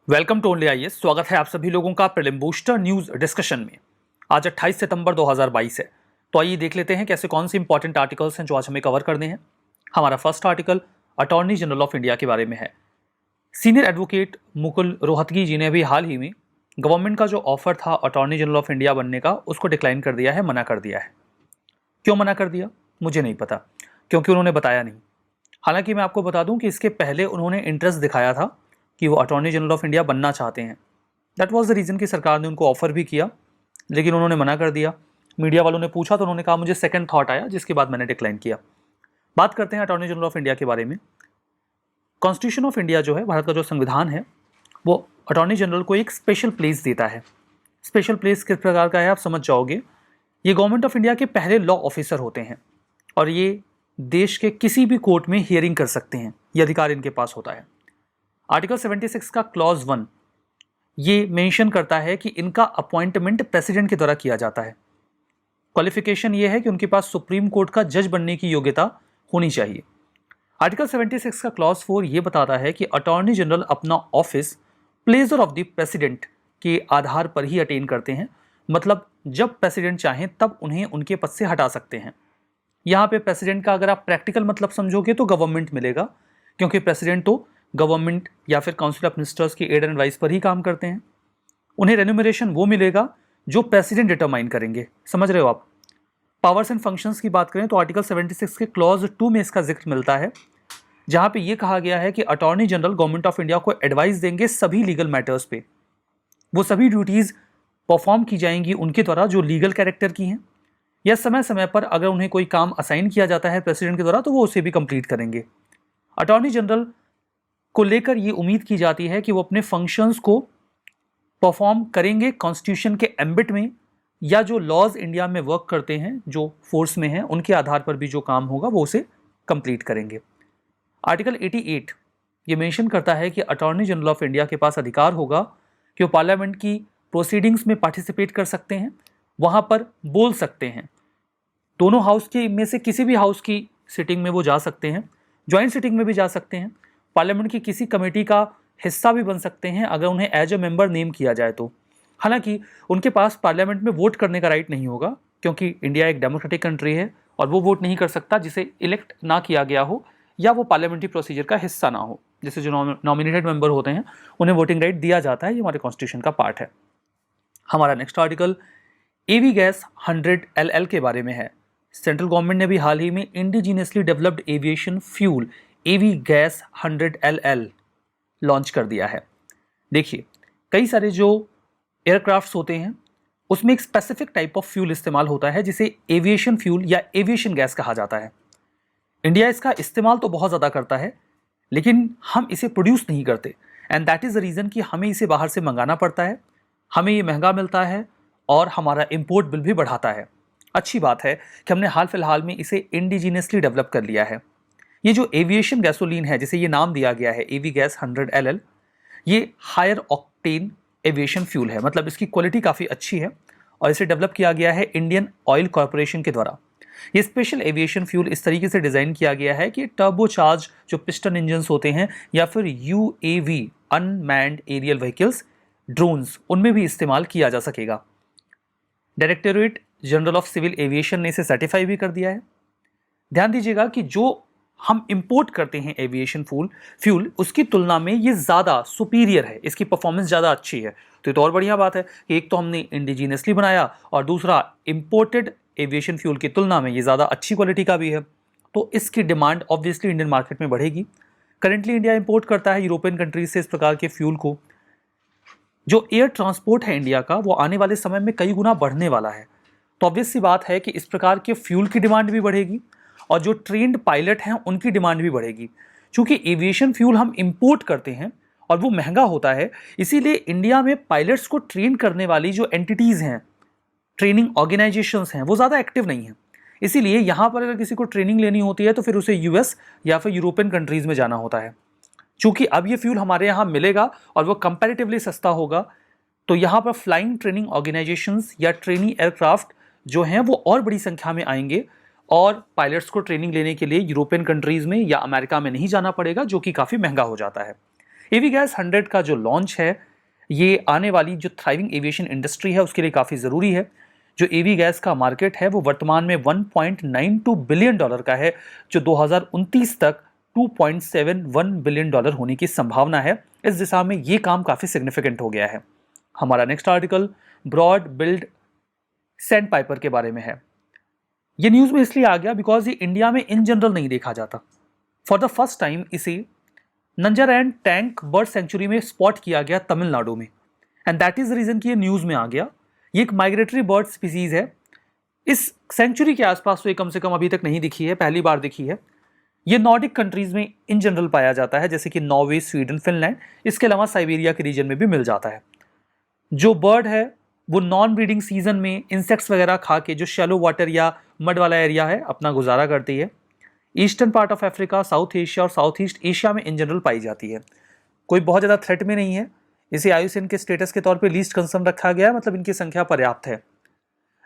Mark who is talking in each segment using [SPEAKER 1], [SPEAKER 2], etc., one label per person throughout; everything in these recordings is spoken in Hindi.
[SPEAKER 1] Welcome to only IAS. स्वागत है आप सभी लोगों का प्रीलिम बूस्टर न्यूज डिस्कशन में। आज 28 सितंबर 2022 है, तो आइए देख लेते हैं कैसे कौन से इंपॉर्टेंट आर्टिकल्स हैं जो आज हमें कवर करने हैं। हमारा first article attorney general of India के बारे में है। सीनियर एडवोकेट मुकुल रोहतगी जी ने अभी हाल ही में गवर्नमेंट का जो ऑफर था अटॉर्नी जनरल ऑफ इंडिया बनने का, उसको डिक्लाइन कर दिया है, मना कर दिया है। क्यों मना कर दिया मुझे नहीं पता, क्योंकि उन्होंने बताया नहीं। हालांकि मैं आपको बता दूं कि इसके पहले उन्होंने इंटरेस्ट दिखाया था कि वो अटॉर्नी जनरल ऑफ इंडिया बनना चाहते हैं। दैट वाज द रीज़न कि सरकार ने उनको ऑफर भी किया, लेकिन उन्होंने मना कर दिया। मीडिया वालों ने पूछा तो उन्होंने कहा मुझे सेकंड थॉट आया, जिसके बाद मैंने डिक्लाइन किया। बात करते हैं अटॉर्नी जनरल ऑफ इंडिया के बारे में। कॉन्स्टिट्यूशन ऑफ इंडिया जो है, भारत का जो संविधान है, वो अटॉर्नी जनरल को एक स्पेशल प्लेस देता है। स्पेशल प्लेस किस प्रकार का है आप समझ जाओगे। ये गवर्नमेंट ऑफ इंडिया के पहले लॉ ऑफिसर होते हैं और ये देश के किसी भी कोर्ट में हियरिंग कर सकते हैं, ये अधिकार इनके पास होता है। आर्टिकल 76 का क्लॉज 1 ये मेंशन करता है कि इनका अपॉइंटमेंट प्रेसिडेंट के द्वारा किया जाता है। क्वालिफिकेशन ये है कि उनके पास सुप्रीम कोर्ट का जज बनने की योग्यता होनी चाहिए। आर्टिकल 76 का क्लॉज 4 ये बताता है कि अटॉर्नी जनरल अपना office pleasure of the president के आधार पर ही अटेन करते हैं, मतलब जब प्रेसिडेंट चाहें तब उन्हें उनके पद से हटा सकते हैं। यहाँ पे प्रेसिडेंट का अगर आप प्रैक्टिकल मतलब समझोगे तो गवर्नमेंट मिलेगा, क्योंकि प्रेसिडेंट तो गवर्नमेंट या फिर काउंसिल ऑफ मिनिस्टर्स की एड एंड एडवाइस पर ही काम करते हैं। उन्हें रेन्यूमरेशन वो मिलेगा जो प्रेसिडेंट डिटरमाइन करेंगे। समझ रहे हो आप। पावर्स एंड फंक्शंस की बात करें तो आर्टिकल 76 के क्लॉज 2 में इसका जिक्र मिलता है, जहां पे ये कहा गया है कि attorney general government of India को एडवाइस देंगे सभी लीगल मैटर्स पे। वो सभी ड्यूटीज परफॉर्म की जाएंगी उनके द्वारा जो लीगल कैरेक्टर की हैं, या समय समय पर अगर उन्हें कोई काम असाइन किया जाता है प्रेसिडेंट के द्वारा तो वो उसे भी कंप्लीट करेंगे। अटॉर्नी जनरल को लेकर ये उम्मीद की जाती है कि वो अपने फंक्शंस को परफॉर्म करेंगे कॉन्स्टिट्यूशन के एम्बिट में, या जो लॉज इंडिया में वर्क करते हैं, जो फोर्स में हैं, उनके आधार पर भी जो काम होगा वो उसे कंप्लीट करेंगे। आर्टिकल 88 ये मेंशन करता है कि अटॉर्नी जनरल ऑफ इंडिया के पास अधिकार होगा कि वो पार्लियामेंट की प्रोसीडिंग्स में पार्टिसिपेट कर सकते हैं, वहाँ पर बोल सकते हैं। दोनों हाउस के में से किसी भी हाउस की सिटिंग में वो जा सकते हैं, ज्वाइंट सिटिंग में भी जा सकते हैं, पार्लियामेंट की किसी कमेटी का हिस्सा भी बन सकते हैं अगर उन्हें एज ए मेंबर नेम किया जाए तो। हालांकि उनके पास पार्लियामेंट में वोट करने का राइट नहीं होगा, क्योंकि इंडिया एक डेमोक्रेटिक कंट्री है और वो वोट नहीं कर सकता जिसे इलेक्ट ना किया गया हो या वो पार्लियामेंट्री प्रोसीजर का हिस्सा ना हो। जैसे जो नॉमिनेटेड मेंबर होते हैं उन्हें वोटिंग राइट दिया जाता है, ये हमारे कॉन्स्टिट्यूशन का पार्ट है। हमारा नेक्स्ट आर्टिकल एवी गैस 100 LL के बारे में है। सेंट्रल गवर्नमेंट ने भी हाल ही में इंडिजीनियसली डेवलप्ड एविएशन फ्यूल एवी गैस 100 LL लॉन्च कर दिया है। देखिए, कई सारे जो एयरक्राफ्ट्स होते हैं उसमें एक स्पेसिफिक टाइप ऑफ फ्यूल इस्तेमाल होता है जिसे एविएशन फ्यूल या एविएशन गैस कहा जाता है। इंडिया इसका इस्तेमाल तो बहुत ज़्यादा करता है, लेकिन हम इसे प्रोड्यूस नहीं करते, and that is the reason कि हमें इसे बाहर से मंगाना पड़ता है, हमें ये महंगा मिलता है और हमारा इम्पोर्ट बिल भी बढ़ाता है। अच्छी बात है कि हमने हाल फिलहाल में इसे इंडिजीनियसली डेवलप कर लिया है। ये जो एविएशन गैसोलीन है, जिसे ये नाम दिया गया है एवी गैस 100 LL, ये हायर ऑक्टेन एविएशन फ्यूल है, मतलब इसकी क्वालिटी काफ़ी अच्छी है और इसे डेवलप किया गया है इंडियन ऑयल कॉरपोरेशन के द्वारा। ये स्पेशल एविएशन फ्यूल इस तरीके से डिज़ाइन किया गया है कि टर्बोचार्ज जो पिस्टन इंजन्स होते हैं या फिर UAV unmanned aerial vehicles, drones, उनमें भी इस्तेमाल किया जा सकेगा। Directorate general of civil aviation ने इसे सर्टिफाई भी कर दिया है। ध्यान दीजिएगा कि जो हम इंपोर्ट करते हैं एविएशन फ्यूल उसकी तुलना में ये ज़्यादा सुपीरियर है, इसकी परफॉर्मेंस ज़्यादा अच्छी है। तो ये तो और बढ़िया बात है कि एक तो हमने इंडिजीनियसली बनाया और दूसरा इंपोर्टेड एविएशन फ्यूल की तुलना में ये ज़्यादा अच्छी क्वालिटी का भी है, तो इसकी डिमांड ऑब्वियसली इंडियन मार्केट में बढ़ेगी। करेंटली इंडिया इंपोर्ट करता है यूरोपियन कंट्रीज से इस प्रकार के फ्यूल को। जो एयर ट्रांसपोर्ट है इंडिया का, वो आने वाले समय में कई गुना बढ़ने वाला है, तो ऑब्वियस सी बात है कि इस प्रकार के फ्यूल की डिमांड भी बढ़ेगी और जो ट्रेन्ड पायलट हैं उनकी डिमांड भी बढ़ेगी। क्योंकि एविएशन फ्यूल हम इंपोर्ट करते हैं और वो महंगा होता है, इसीलिए इंडिया में पायलट्स को ट्रेन करने वाली जो एंटिटीज़ हैं, ट्रेनिंग ऑर्गेनाइजेशंस हैं, वो ज़्यादा एक्टिव नहीं हैं। इसीलिए यहाँ पर अगर किसी को ट्रेनिंग लेनी होती है तो फिर उसे US या फिर यूरोपियन कंट्रीज़ में जाना होता है। चूँकि अब ये फ्यूल हमारे यहाँ मिलेगा और वो कंपैरेटिवली सस्ता होगा, तो यहाँ पर फ्लाइंग ट्रेनिंग ऑर्गेनाइजेशंस या ट्रेनी एयरक्राफ्ट जो हैं वो और बड़ी संख्या में आएंगे और पायलट्स को ट्रेनिंग लेने के लिए यूरोपियन कंट्रीज़ में या अमेरिका में नहीं जाना पड़ेगा, जो कि काफ़ी महंगा हो जाता है। एवी गैस 100 का जो लॉन्च है ये आने वाली जो थ्राइविंग एविएशन इंडस्ट्री है उसके लिए काफ़ी ज़रूरी है। जो एवी गैस का मार्केट है वो वर्तमान में $1.92 बिलियन का है, जो 2029 तक $2.71 बिलियन होने की संभावना है। इस दिशा में ये काम काफ़ी सिग्निफिकेंट हो गया है। हमारा next article broad billed sandpiper के बारे में है। ये न्यूज़ में इसलिए आ गया बिकॉज ये इंडिया में इन जनरल नहीं देखा जाता। फॉर द फर्स्ट टाइम इसे नंजारैन टैंक बर्ड सेंचुरी में स्पॉट किया गया तमिलनाडु में, and that is the reason कि ये न्यूज़ में आ गया। ये एक माइग्रेटरी बर्ड स्पीसीज है। इस सेंचुरी के आसपास तो ये कम से कम अभी तक नहीं दिखी है, पहली बार दिखी है। ये नॉर्डिक कंट्रीज में इन जनरल पाया जाता है, जैसे कि नॉर्वे, स्वीडन, फिनलैंड। इसके अलावा साइबेरिया के रीजन में भी मिल जाता है। जो बर्ड है वो नॉन ब्रीडिंग सीजन में इंसेक्ट्स वगैरह खा के जो शैलो वाटर या मड वाला एरिया है अपना गुजारा करती है। Eastern part of Africa, south Asia और साउथ ईस्ट एशिया में इन जनरल पाई जाती है। कोई बहुत ज़्यादा थ्रेट में नहीं है। इसे आयुसीएन के स्टेटस के तौर पे लीस्ट कंसर्न रखा गया है, मतलब इनकी संख्या पर्याप्त है।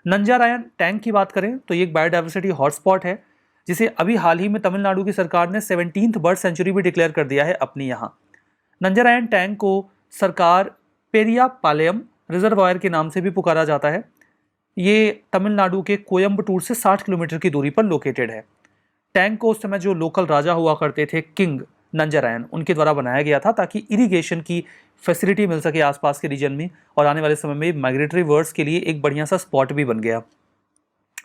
[SPEAKER 1] नंजारायन टैंक की बात करें तो ये एक बायोडाइवर्सिटी हॉटस्पॉट है, जिसे अभी हाल ही में तमिलनाडु की सरकार ने 17th बर्ड सेंचुरी भी डिक्लेयर कर दिया है अपनी यहाँ। नंजारायन टैंक को सरकार पेरिया पालयम रिजर्वायर के नाम से भी पुकारा जाता है। ये तमिलनाडु के कोयम्बटूर से 60 किलोमीटर की दूरी पर लोकेटेड है। टैंक को उस समय जो लोकल राजा हुआ करते थे किंग नंजारायन, उनके द्वारा बनाया गया था ताकि इरिगेशन की फैसिलिटी मिल सके आसपास के रीजन में, और आने वाले समय में माइग्रेटरी बर्ड्स के लिए एक बढ़िया सा स्पॉट भी बन गया।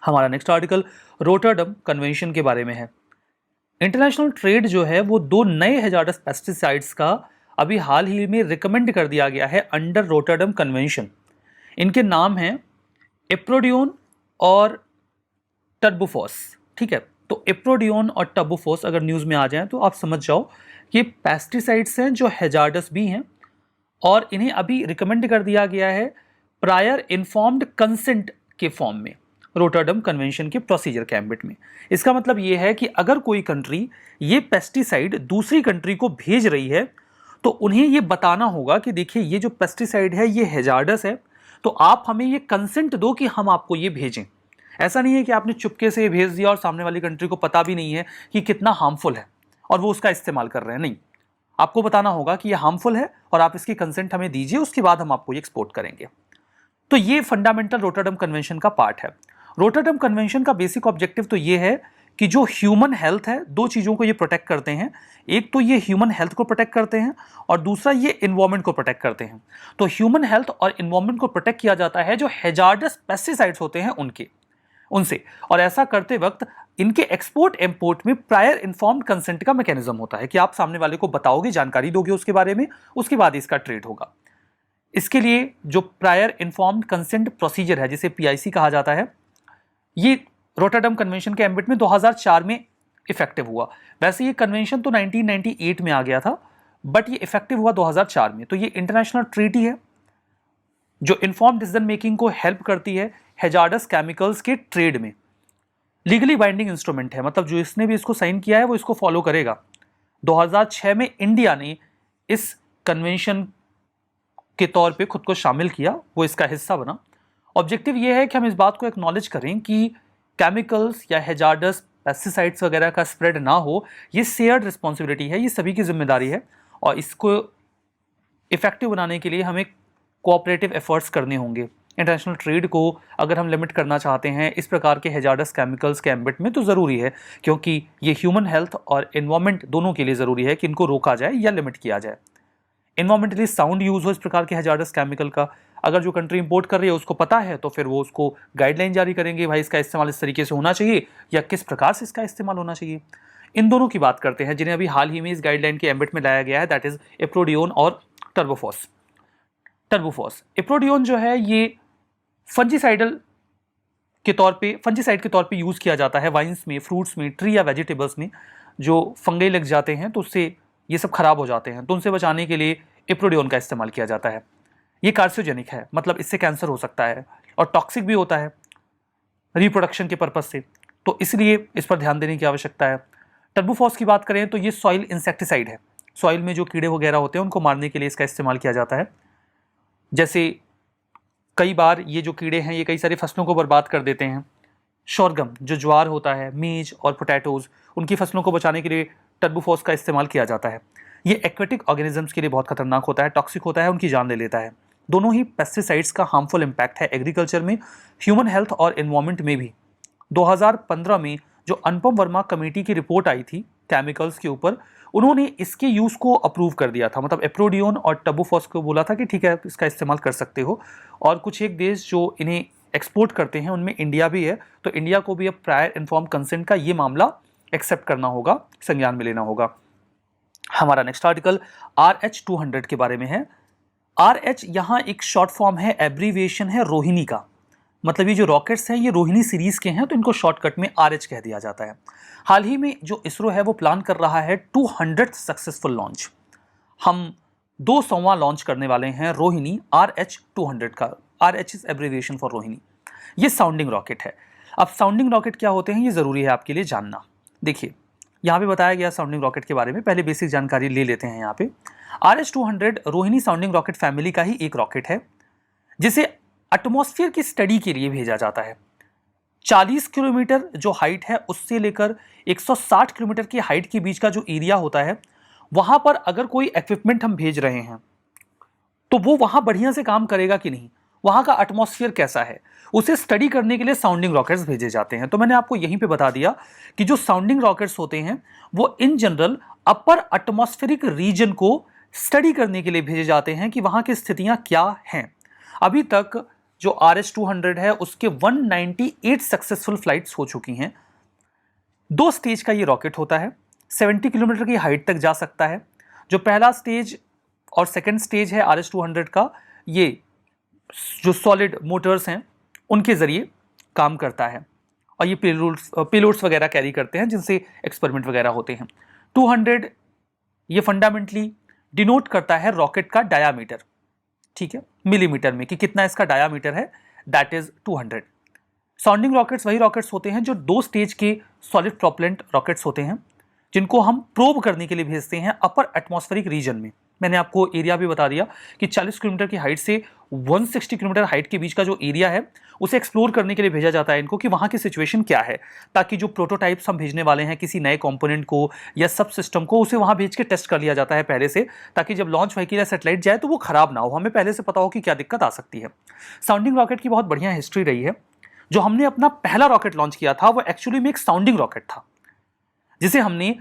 [SPEAKER 1] हमारा नेक्स्ट आर्टिकल रोटरडम कन्वेंशन के बारे में है। इंटरनेशनल ट्रेड जो है वो 2 नए हैजार्डस पेस्टिसाइड्स का अभी हाल ही में रिकमेंड कर दिया गया है अंडर रोटरडम कन्वेंशन। इनके नाम हैं एप्रोडियोन और टर्बोफॉस। ठीक है, तो एप्रोडियोन और टर्बोफॉस अगर न्यूज़ में आ जाएं तो आप समझ जाओ कि पेस्टिसाइड्स हैं जो हैजार्डस भी हैं, और इन्हें अभी रिकमेंड कर दिया गया है प्रायर इन्फॉर्म्ड कंसेंट के फॉर्म में रोटरडम कन्वेंशन के प्रोसीजर के एम्बिट में। इसका मतलब ये है कि अगर कोई कंट्री ये पेस्टिसाइड दूसरी कंट्री को भेज रही है तो उन्हें ये बताना होगा कि देखिए ये जो पेस्टिसाइड है ये हैजार्डस है, तो आप हमें ये कंसेंट दो कि हम आपको ये भेजें। ऐसा नहीं है कि आपने चुपके से ये भेज दिया और सामने वाली कंट्री को पता भी नहीं है कि कितना हार्मफुल है और वो उसका इस्तेमाल कर रहे हैं। नहीं, आपको बताना होगा कि ये हार्मफुल है और आप इसकी कंसेंट हमें दीजिए, उसके बाद हम आपको ये एक्सपोर्ट करेंगे। तो ये फंडामेंटल रोटरडम कन्वेंशन का पार्ट है। रोटरडम कन्वेंशन का बेसिक ऑब्जेक्टिव तो ये है कि जो ह्यूमन हेल्थ है, दो चीज़ों को ये प्रोटेक्ट करते हैं। एक तो ये ह्यूमन हेल्थ को प्रोटेक्ट करते हैं और दूसरा ये इन्वायरमेंट को प्रोटेक्ट करते हैं। तो ह्यूमन हेल्थ और इन्वायरमेंट को प्रोटेक्ट किया जाता है जो हैजार्डस पेस्टिसाइड्स होते हैं उनसे, और ऐसा करते वक्त इनके एक्सपोर्ट इंपोर्ट में प्रायर इन्फॉर्म्ड कंसेंट का मैकेनिज्म होता है कि आप सामने वाले को बताओगे, जानकारी दोगे उसके बारे में, उसके बाद इसका ट्रेड होगा। इसके लिए जो प्रायर इन्फॉर्म्ड कंसेंट प्रोसीजर है, जिसे पीआईसी कहा जाता है, ये रोटरडम कन्वेंशन के एम्बिट में 2004 में इफेक्टिव हुआ। वैसे ये कन्वेंशन तो 1998 में आ गया था, बट ये इफेक्टिव हुआ 2004 में। तो ये इंटरनेशनल ट्रीटी है जो इन्फॉर्म्ड डिसीजन मेकिंग को हेल्प करती है हैजार्डस केमिकल्स के ट्रेड में। लीगली बाइंडिंग इंस्ट्रूमेंट है, मतलब जो इसने भी इसको साइन किया है वो इसको फॉलो करेगा। 2006 में इंडिया ने इस कन्वेंशन के तौर पे खुद को शामिल किया, वो इसका हिस्सा बना। ऑब्जेक्टिव ये है कि हम इस बात को एक्नॉलेज करें कि केमिकल्स या हैजार्डस पेस्टिसाइड्स वगैरह का स्प्रेड ना हो, ये शेयर्ड रिस्पॉन्सिबिलिटी है, ये सभी की जिम्मेदारी है, और इसको इफेक्टिव बनाने के लिए हमें कोऑपरेटिव एफर्ट्स करने होंगे। इंटरनेशनल ट्रेड को अगर हम लिमिट करना चाहते हैं इस प्रकार के हैजार्डस केमिकल्स के एम्बिट में, तो ज़रूरी है, क्योंकि ये ह्यूमन हेल्थ और एनवायरनमेंट दोनों के लिए ज़रूरी है कि इनको रोका जाए या लिमिट किया जाए। एनवायरमेंटली साउंड यूज़ हो इस प्रकार के हैजार्डस केमिकल का। अगर जो कंट्री इंपोर्ट कर रही है उसको पता है तो फिर वो उसको गाइडलाइन जारी करेंगे, भाई इसका इस्तेमाल इस तरीके से होना चाहिए या किस प्रकार से इसका इस्तेमाल होना चाहिए। इन दोनों की बात करते हैं जिन्हें अभी हाल ही में इस गाइडलाइन के एम्बिट में लाया गया है, दैट इज एप्रोडियोन और टर्बोफॉस। एप्रोडियोन जो है ये फंजीसाइड के तौर पे यूज़ किया जाता है वाइन्स में, फ्रूट्स में, ट्री या वेजिटेबल्स में। जो फंगई लग जाते हैं तो उससे ये सब खराब हो जाते हैं, तो उनसे बचाने के लिए एप्रोडियोन का इस्तेमाल किया जाता है। ये कार्सियोजेनिक है, मतलब इससे कैंसर हो सकता है, और टॉक्सिक भी होता है रिप्रोडक्शन के पर्पज से, तो इसलिए इस पर ध्यान देने की आवश्यकता है। टर्बोफॉस की बात करें तो ये सॉइल इंसेक्टिसाइड है। सॉइल में जो कीड़े वगैरह होते हैं उनको मारने के लिए इसका इस्तेमाल किया जाता है। जैसे कई बार ये जो कीड़े हैं ये कई सारी फसलों को बर्बाद कर देते हैं। शोरगम जो ज्वार होता है, मेज और पोटैटोज, उनकी फसलों को बचाने के लिए टर्बोफॉस का इस्तेमाल किया जाता है। ये एक्वेटिक ऑर्गेनिजम्स के लिए बहुत खतरनाक होता है, टॉक्सिक होता है, उनकी जान ले लेता है। दोनों ही पेस्टिसाइड्स का हार्मफुल इम्पैक्ट है एग्रीकल्चर में, ह्यूमन हेल्थ और एनवायरमेंट में भी। 2015 में जो अनुपम वर्मा कमेटी की रिपोर्ट आई थी केमिकल्स के ऊपर, उन्होंने इसके यूज़ को अप्रूव कर दिया था, मतलब एप्रोडियोन और टबुफॉस को बोला था कि ठीक है इसका इस्तेमाल कर सकते हो। और कुछ एक देश जो इन्हें एक्सपोर्ट करते हैं उनमें इंडिया भी है, तो इंडिया को भी अब प्रायर इन्फॉर्म कंसेंट का ये मामला एक्सेप्ट करना होगा, संज्ञान में लेना होगा। हमारा नेक्स्ट आर्टिकल RH-200 के बारे में है। RH यहाँ एक शॉर्ट फॉर्म है, एब्रीविएशन है रोहिणी का, मतलब ये जो रॉकेट्स हैं ये रोहिणी सीरीज के हैं, तो इनको शॉर्टकट में RH कह दिया जाता है। हाल ही में जो इसरो है वो प्लान कर रहा है 200th सक्सेसफुल लॉन्च। हम 200वां लॉन्च करने वाले हैं रोहिणी RH-200 का। RH is abbreviation for Rohini. ये साउंडिंग रॉकेट है। अब साउंडिंग रॉकेट क्या होते हैं ये ज़रूरी है आपके लिए जानना। देखिए यहाँ पे बताया गया साउंडिंग रॉकेट के बारे में, पहले बेसिक जानकारी ले लेते हैं। यहाँ पे RH-200 Rohini sounding rocket family का ही एक रॉकेट है, जिसे एटमॉस्फेयर की स्टडी के लिए भेजा जाता है। 40 किलोमीटर जो हाइट है उससे लेकर 160 किलोमीटर की हाइट के बीच का जो एरिया होता है, वहां पर अगर कोई इक्विपमेंट हम भेज रहे हैं तो वो वहां बढ़िया से काम करेगा कि नहीं, वहां का एटमॉस्फेयर कैसा है, उसे स्टडी करने के लिए साउंडिंग रॉकेट्स भेजे जाते हैं। तो मैंने आपको यहीं पे बता दिया कि जो साउंडिंग रॉकेट्स होते हैं वो in general upper atmospheric region को स्टडी करने के लिए भेजे जाते हैं कि वहां की स्थितियां क्या हैं। अभी तक जो RH-200 है उसके 198 सक्सेसफुल फ्लाइट्स हो चुकी हैं। 2 स्टेज का ये रॉकेट होता है, 70 किलोमीटर की हाइट तक जा सकता है। जो पहला स्टेज और सेकंड स्टेज है RH-200 का, ये जो सॉलिड मोटर्स हैं उनके जरिए काम करता है, और ये पेलोड्स वगैरह कैरी करते हैं जिनसे एक्सपेरिमेंट वगैरह होते हैं। 200 ये फंडामेंटली डिनोट करता है रॉकेट का डायामीटर, ठीक है, मिलीमीटर में कि कितना इसका डायामीटर है, दैट इज 200। साउंडिंग रॉकेट्स वही रॉकेट्स होते हैं जो 2 स्टेज के सॉलिड प्रोपेलेंट रॉकेट्स होते हैं, जिनको हम प्रोब करने के लिए भेजते हैं अपर एटमॉस्फेरिक रीजन में। मैंने आपको एरिया भी बता दिया कि 40 किलोमीटर की हाइट से 160 किलोमीटर हाइट के बीच का जो एरिया है उसे एक्सप्लोर करने के लिए भेजा जाता है इनको, कि वहाँ की सिचुएशन क्या है, ताकि जो प्रोटोटाइप्स हम भेजने वाले हैं किसी नए कंपोनेंट को या सब सिस्टम को, उसे वहाँ भेज के टेस्ट कर लिया जाता है पहले से, ताकि जब लॉन्च व्हीकल या सैटेलाइट जाए तो वो खराब ना हो, हमें पहले से पता हो कि क्या दिक्कत आ सकती है। साउंडिंग रॉकेट की बहुत बढ़िया हिस्ट्री रही है। जो हमने अपना पहला रॉकेट लॉन्च किया था वो एक्चुअली में एक साउंडिंग रॉकेट था, जिसे हमने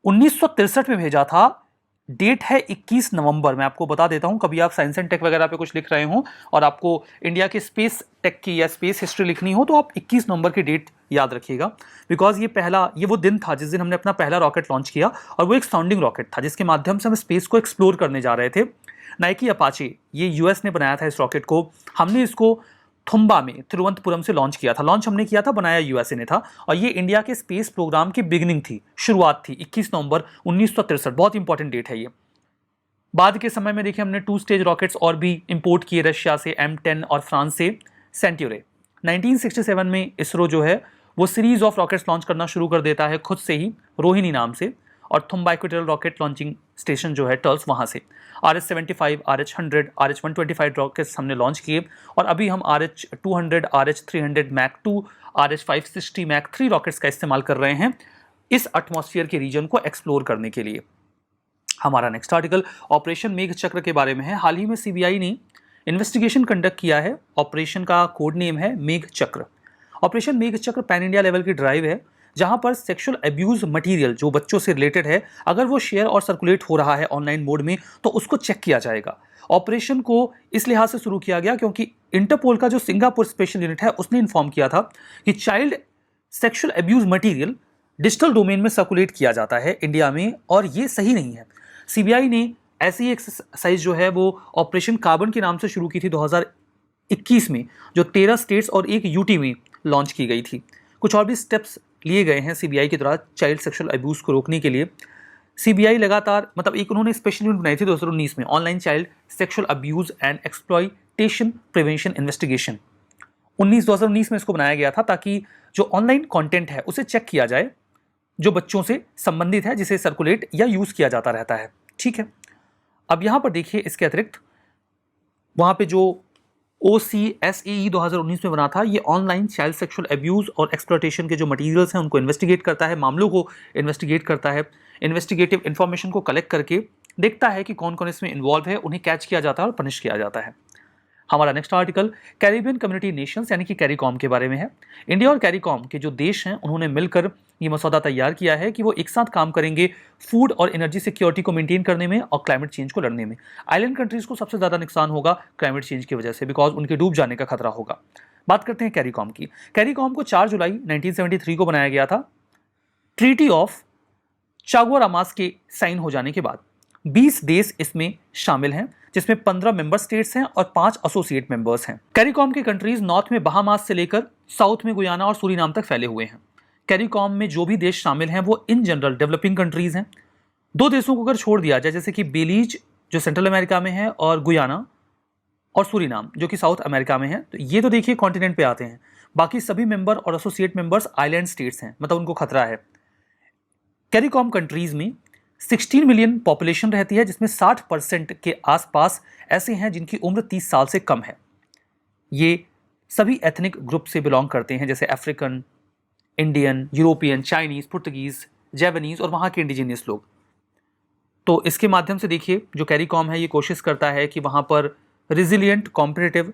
[SPEAKER 1] 1963 में भेजा था। डेट है 21 नवंबर। मैं आपको बता देता हूं, कभी आप साइंस एंड टेक वगैरह पे कुछ लिख रहे हो और आपको इंडिया के स्पेस टेक की या स्पेस हिस्ट्री लिखनी हो तो आप 21 नवंबर की डेट याद रखिएगा, बिकॉज ये वो दिन था जिस दिन हमने अपना पहला रॉकेट लॉन्च किया, और वो एक साउंडिंग रॉकेट था जिसके माध्यम से हम स्पेस को एक्सप्लोर करने जा रहे थे। नाइकी अपाचे, ये यूएस ने बनाया था इस रॉकेट को। हमने इसको थुम्बा में तिरुवनंतपुरम से लॉन्च किया था। लॉन्च हमने किया था, बनाया यूएसए ने था, और ये इंडिया के स्पेस प्रोग्राम की बिगिनिंग थी, शुरुआत थी 21 नवंबर 1963। बहुत इंपॉर्टेंट डेट है ये। बाद के समय में देखिए हमने 2 स्टेज रॉकेट्स और भी इंपोर्ट किए रशिया से, M10 और फ्रांस से सेंट्यूरे। 1967 में इसरो जो है वो सीरीज ऑफ रॉकेट्स लॉन्च करना शुरू कर देता है खुद से ही, रोहिणी नाम से, और Thumba equatorial rocket launching station जो है टर्ल्स, वहाँ से RH-75, RH-100, RH-125 रॉकेट्स हमने लॉन्च किए, और अभी हम RH-200, RH-300 Mac 2, RH-560 Mac 3 rockets का इस्तेमाल कर रहे हैं इस एटमॉस्फेयर के रीजन को एक्सप्लोर करने के लिए। हमारा नेक्स्ट आर्टिकल ऑपरेशन मेघ चक्र के बारे में है। हाल ही में CBI ने इन्वेस्टिगेशन कंडक्ट किया है। ऑपरेशन का कोड नेम है मेघ चक्र। ऑपरेशन मेघ चक्र पैन इंडिया लेवल की ड्राइव है, जहां पर सेक्सुअल अब्यूज मटेरियल जो बच्चों से रिलेटेड है, अगर वो शेयर और सर्कुलेट हो रहा है ऑनलाइन मोड में तो उसको चेक किया जाएगा। ऑपरेशन को इस लिहाज से शुरू किया गया क्योंकि इंटरपोल का जो सिंगापुर स्पेशल यूनिट है उसने इन्फॉर्म किया था कि child sexual abuse material digital domain में सर्कुलेट किया जाता है इंडिया में, और ये सही नहीं है। CBI ने ऐसी एक्सरसाइज जो है वो ऑपरेशन कार्बन के नाम से शुरू की थी 2021 में, जो 13 स्टेट्स और 1 UT में लॉन्च की गई थी। कुछ और भी स्टेप्स लिए गए हैं CBI के द्वारा चाइल्ड सेक्सुअल अब्यूज को रोकने के लिए। CBI लगातार, मतलब एक उन्होंने स्पेशल यूनिट बनाई थी 2019 में, online child sexual abuse and exploitation prevention investigation. 2019 में इसको बनाया गया था ताकि जो ऑनलाइन कंटेंट है उसे चेक किया जाए जो बच्चों से संबंधित है, जिसे सर्कुलेट या यूज किया जाता रहता है। ठीक है, अब यहां पर देखिए इसके अतिरिक्त वहां पे जो OCSAE 2019 में बना था, ये ऑनलाइन चाइल्ड सेक्सुअल अब्यूज और एक्सप्लॉयटेशन के जो मटेरियल्स हैं उनको इन्वेस्टिगेट करता है, मामलों को इन्वेस्टिगेट करता है, इन्वेस्टिगेटिव इंफॉर्मेशन को कलेक्ट करके देखता है कि कौन कौन इसमें इन्वॉल्व है, उन्हें कैच किया जाता है और पनिश किया जाता है। हमारा next article Caribbean community Nations यानी कि कैरिकॉम के बारे में है। इंडिया और कैरिकॉम के जो देश हैं उन्होंने मिलकर ये मसौदा तैयार किया है कि वो एक साथ काम करेंगे फूड और एनर्जी सिक्योरिटी को मेंटेन करने में और क्लाइमेट चेंज को लड़ने में। आइलैंड कंट्रीज को सबसे ज्यादा नुकसान होगा क्लाइमेट चेंज की वजह से, बिकॉज उनके डूब जाने का खतरा होगा। बात करते हैं कैरिकॉम की। कैरिकॉम को 4 जुलाई 1973 को बनाया गया था। ट्रीटी ऑफ चागुआरामास के साइन हो जाने के बाद 20 देश इसमें शामिल हैं, जिसमें 15 मेंबर स्टेट्स हैं और 5 एसोसिएट मेंबर्स हैं। कैरिकॉम के कंट्रीज नॉर्थ में बहामास से लेकर साउथ में गुयाना और सूरीनाम तक फैले हुए हैं। कैरिकॉम में जो भी देश शामिल हैं वो इन जनरल डेवलपिंग कंट्रीज हैं। 2 देशों को अगर छोड़ दिया जाए, जैसे कि बेलीज जो सेंट्रल अमेरिका में है और गुयाना और सूरीनाम जो कि साउथ अमेरिका में है, तो ये तो देखिए कॉन्टिनेंट पे आते हैं। बाकी सभी मेंबर और एसोसिएट मेंबर्स आइलैंड स्टेट्स हैं, मतलब उनको खतरा है। कैरिकॉम कंट्रीज में 16 मिलियन पॉपुलेशन रहती है, जिसमें 60% के आसपास ऐसे हैं जिनकी उम्र 30 साल से कम है। ये सभी एथनिक ग्रुप से बिलोंग करते हैं, जैसे African, Indian, European, Chinese, Portuguese, Japanese और वहाँ के इंडिजीनियस लोग। तो इसके माध्यम से देखिए जो कैरिकॉम है ये कोशिश करता है कि वहाँ पर रिजिलियंट कॉम्पिटिटिव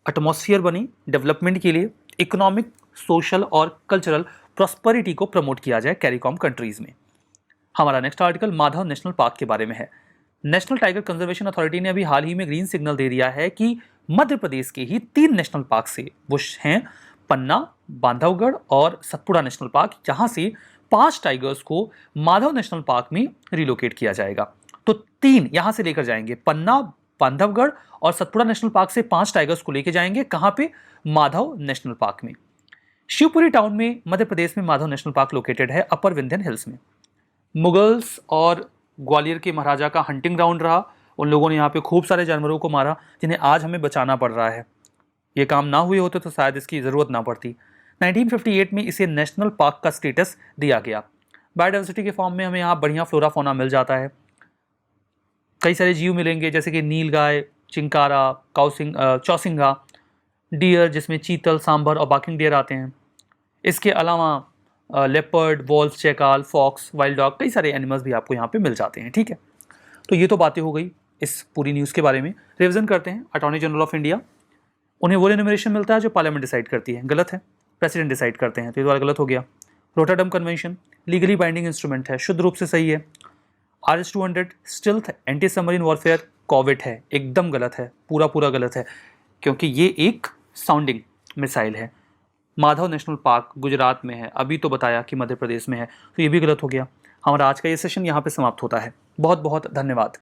[SPEAKER 1] एटमॉस्फेयर बने डेवलपमेंट के लिए, इकोनॉमिक, सोशल और कल्चरल प्रॉस्पेरिटी को प्रमोट किया जाए कैरिकॉम कंट्रीज में। हमारा next article Madhav national park के बारे में है। नेशनल टाइगर कंजर्वेशन अथॉरिटी ने अभी हाल ही में ग्रीन सिग्नल दे दिया है कि मध्य प्रदेश के ही 3 नेशनल पार्क से, वो हैं पन्ना, बांधवगढ़ और सतपुड़ा नेशनल पार्क, जहां से 5 टाइगर्स को माधव नेशनल पार्क में रिलोकेट किया जाएगा। तो 3 यहां से लेकर जाएंगे, पन्ना, बांधवगढ़ और सतपुड़ा नेशनल पार्क से 5 टाइगर्स को लेकर जाएंगे। कहां पे? माधव नेशनल पार्क में। शिवपुरी टाउन में मध्य प्रदेश में माधव नेशनल पार्क लोकेटेड है, अपर विंध्यन हिल्स में। मुगल्स और ग्वालियर के महाराजा का हंटिंग ग्राउंड रहा। उन लोगों ने यहाँ पे खूब सारे जानवरों को मारा, जिन्हें आज हमें बचाना पड़ रहा है। ये काम ना हुए होते तो शायद इसकी ज़रूरत ना पड़ती। 1958 में इसे नेशनल पार्क का स्टेटस दिया गया। बायोडाइवर्सिटी के फॉर्म में हमें यहाँ बढ़िया फ्लोरा फौना मिल जाता है। कई सारे जीव मिलेंगे, जैसे कि नीलगाय, चिंकारा, चौसिंगा, डियर जिसमें चीतल, सांभर और बाकिंग डियर आते हैं। इसके अलावा leopard, wolf, jackal, fox, wild dog, कई सारे एनिमल्स भी आपको यहाँ पे मिल जाते हैं। ठीक है, तो ये तो बातें हो गई इस पूरी न्यूज़ के बारे में। रिवीजन करते हैं। अटॉर्नी जनरल ऑफ इंडिया, उन्हें वो रिन्यूमरेशन मिलता है जो पार्लियामेंट डिसाइड करती है। गलत है, प्रेसिडेंट डिसाइड करते हैं, तो ये वाला गलत हो गया। Rotterdam convention legally binding instrument है, शुद्ध रूप से सही है। RS-200 stealth anti submarine warfare corvette है, एकदम गलत है, पूरा गलत है, क्योंकि ये एक साउंडिंग मिसाइल है। माधव नेशनल पार्क गुजरात में है, अभी तो बताया कि मध्य प्रदेश में है, तो ये भी गलत हो गया। हमारा आज का ये सेशन यहाँ पे समाप्त होता है। बहुत बहुत धन्यवाद।